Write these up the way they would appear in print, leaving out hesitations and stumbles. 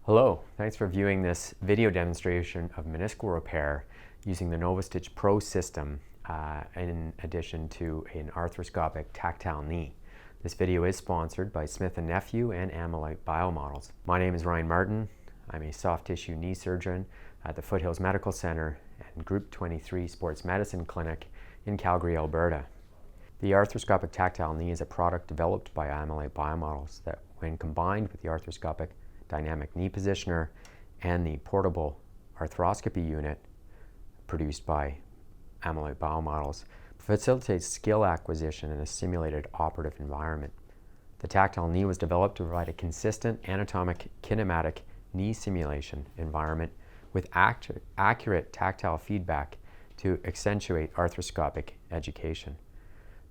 Hello, thanks for viewing this video demonstration of meniscal repair using the NovaStitch Pro system in addition to an arthroscopic tactile knee. This video is sponsored by Smith & Nephew and Amolite Biomodels. My name is Ryan Martin. I'm a soft tissue knee surgeon at the Foothills Medical Center and Group 23 Sports Medicine Clinic in Calgary, Alberta. The arthroscopic tactile knee is a product developed by Amolite Biomodels that, when combined with the arthroscopic dynamic knee positioner and the portable arthroscopy unit produced by Amolite Biomodels, facilitates skill acquisition in a simulated operative environment. The tactile knee was developed to provide a consistent anatomic kinematic knee simulation environment with accurate tactile feedback to accentuate arthroscopic education.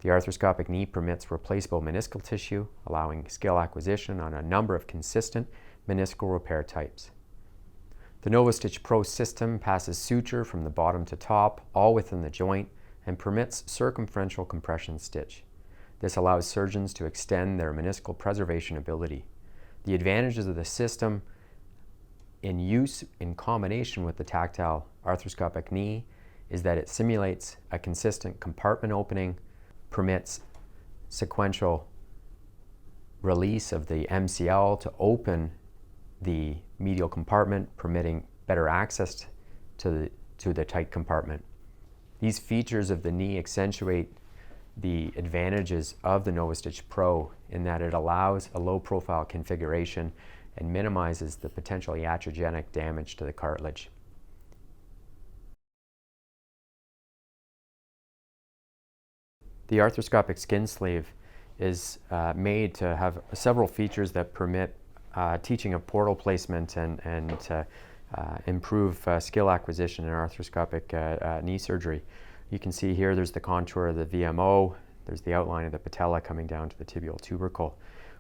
The arthroscopic knee permits replaceable meniscal tissue, allowing skill acquisition on a number of consistent meniscal repair types. The NovaStitch Pro system passes suture from the bottom to top, all within the joint, and permits circumferential compression stitch. This allows surgeons to extend their meniscal preservation ability. The advantages of the system in use in combination with the tactile arthroscopic knee is that it simulates a consistent compartment opening, permits sequential release of the MCL to open the medial compartment, permitting better access to the tight compartment. These features of the knee accentuate the advantages of the NovaStitch Pro in that it allows a low profile configuration and minimizes the potential iatrogenic damage to the cartilage. The arthroscopic skin sleeve is made to have several features that permit teaching of portal placement and improve skill acquisition in arthroscopic knee surgery. You can see here there's the contour of the VMO, there's the outline of the patella coming down to the tibial tubercle.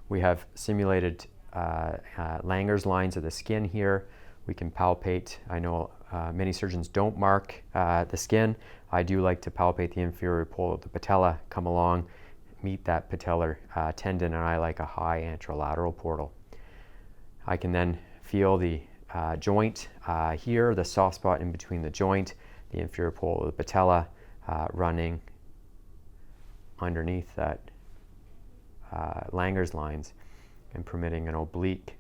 We have simulated Langer's lines of the skin here. We can palpate. I know many surgeons don't mark the skin. I do like to palpate the inferior pole of the patella, come along, meet that patellar tendon, and I like a high anterolateral portal. I can then feel the joint here, the soft spot in between the joint, the inferior pole of the patella running underneath that Langer's lines and permitting an oblique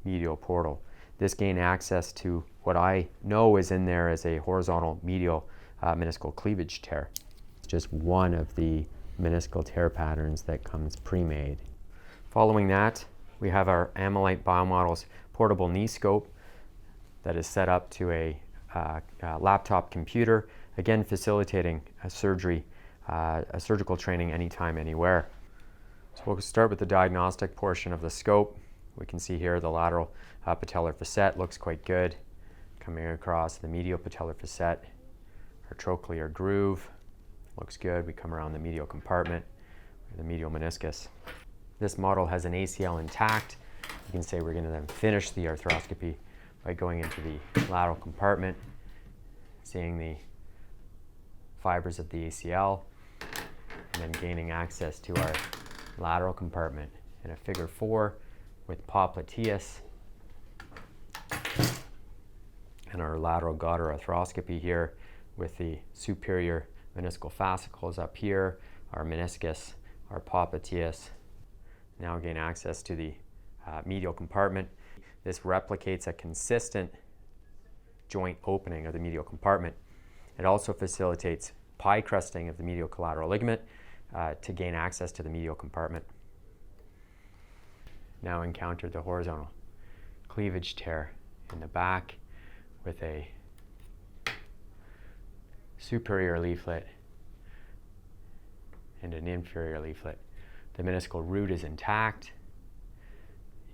medial portal. This gained access to what I know is in there as a horizontal medial meniscal cleavage tear. It's just one of the meniscal tear patterns that comes pre-made. Following that, we have our Amolite Biomodels portable knee scope that is set up to a laptop computer, again facilitating a surgical training anytime, anywhere. So we'll start with the diagnostic portion of the scope. We can see here the lateral patellar facet looks quite good. Coming across the medial patellar facet, our trochlear groove looks good. We come around the medial compartment, the medial meniscus. This model has an ACL intact. You can say we're going to then finish the arthroscopy by going into the lateral compartment, seeing the fibers of the ACL, and then gaining access to our lateral compartment in a figure 4 with popliteus and our lateral gutter arthroscopy here with the superior meniscal fascicles up here, our meniscus, our popliteus. Now gain access to the medial compartment. This replicates a consistent joint opening of the medial compartment. It also facilitates pie crusting of the medial collateral ligament to gain access to the medial compartment. Now encounter the horizontal cleavage tear in the back with a superior leaflet and an inferior leaflet. The meniscal root is intact.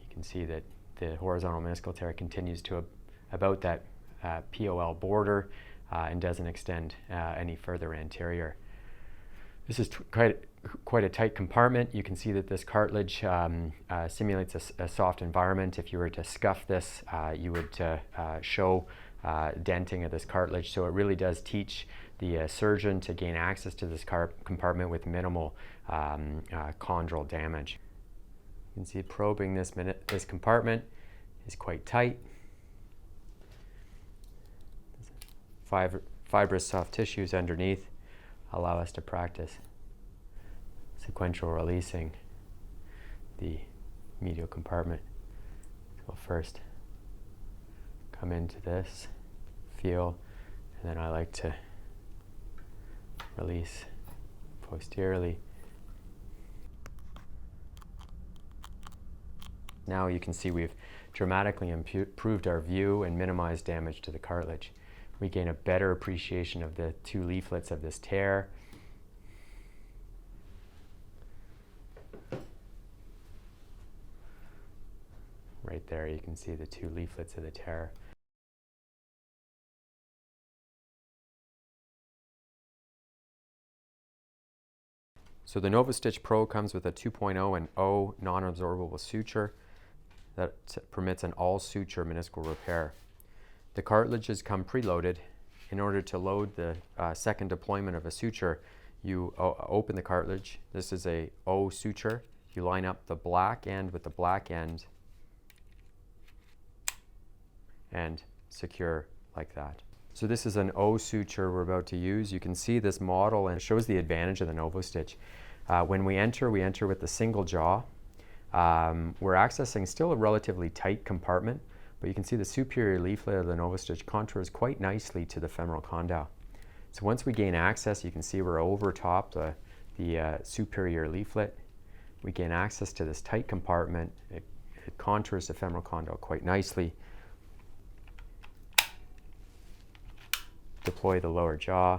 You can see that the horizontal meniscal tear continues to about that POL border and doesn't extend any further anterior. This is quite a tight compartment. You can see that this cartilage simulates a soft environment. If you were to scuff this, you would show denting of this cartilage. So it really does teach the surgeon to gain access to this compartment with minimal chondral damage. You can see probing this compartment is quite tight. Fibrous soft tissues underneath allow us to practice sequential releasing the medial compartment. So we'll first come into this, feel, and then I like to release posteriorly. Now you can see we've dramatically improved our view and minimized damage to the cartilage. We gain a better appreciation of the two leaflets of this tear. Right there you can see the two leaflets of the tear. So the NovaStitch Pro comes with a 2.0 and 0 non-absorbable suture that permits an all-suture meniscal repair. The cartilages come preloaded. In order to load the second deployment of a suture, you open the cartilage. This is a O suture. You line up the black end with the black end and secure like that. So this is an O suture we're about to use. You can see this model and it shows the advantage of the NovaStitch. When we enter with the single jaw. We're accessing still a relatively tight compartment, but you can see the superior leaflet of the NovaStitch contours quite nicely to the femoral condyle. So once we gain access, you can see we're over top the superior leaflet. We gain access to this tight compartment. It contours the femoral condyle quite nicely. Deploy the lower jaw.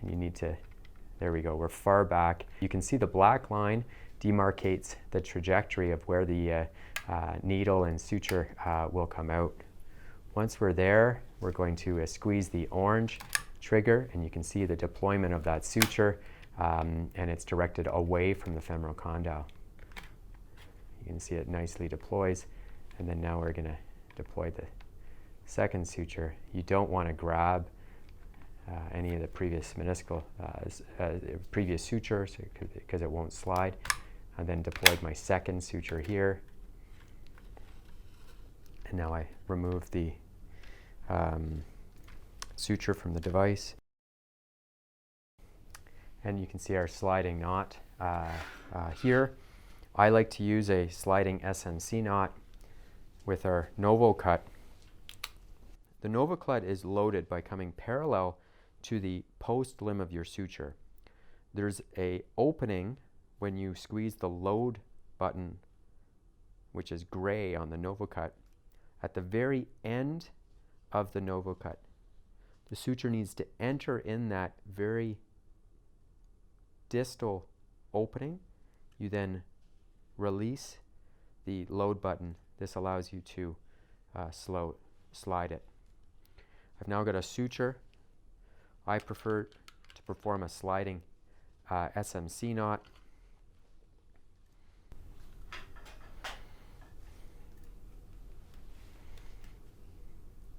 And you need to, there we go, we're far back. You can see the black line demarcates the trajectory of where the needle and suture will come out. Once we're there, we're going to squeeze the orange trigger, and you can see the deployment of that suture, and it's directed away from the femoral condyle. You can see it nicely deploys, and then now we're going to deploy the second suture. You don't want to grab any of the previous meniscal, previous sutures because it won't slide. I then deployed my second suture here, and now I remove the suture from the device, and you can see our sliding knot here. I like to use a sliding SMC knot with our NovoCut. The NovoCut is loaded by coming parallel to the post limb of your suture. There's a opening when you squeeze the load button, which is gray on the NovoCut, at the very end of the NovoCut. The suture needs to enter in that very distal opening. You then release the load button. This allows you to slide it. I've now got a suture. I prefer to perform a sliding SMC knot.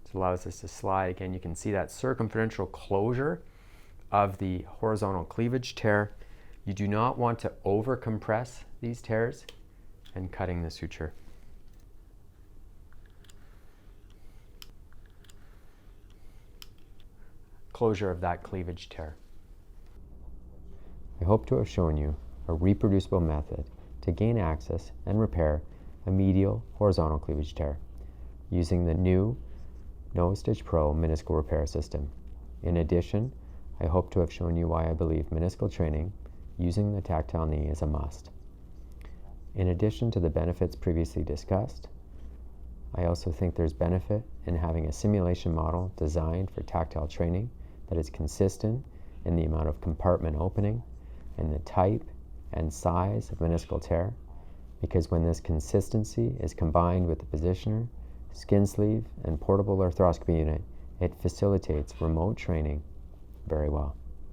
This allows us to slide. Again, you can see that circumferential closure of the horizontal cleavage tear. You do not want to over-compress these tears and cutting the suture. Closure of that cleavage tear. I hope to have shown you a reproducible method to gain access and repair a medial horizontal cleavage tear using the new NovaStitch Pro meniscal repair system. In addition, I hope to have shown you why I believe meniscal training using the tactile knee is a must. In addition to the benefits previously discussed, I also think there's benefit in having a simulation model designed for tactile training that is consistent in the amount of compartment opening and the type and size of meniscal tear, because when this consistency is combined with the positioner, skin sleeve, and portable arthroscopy unit, it facilitates remote training very well.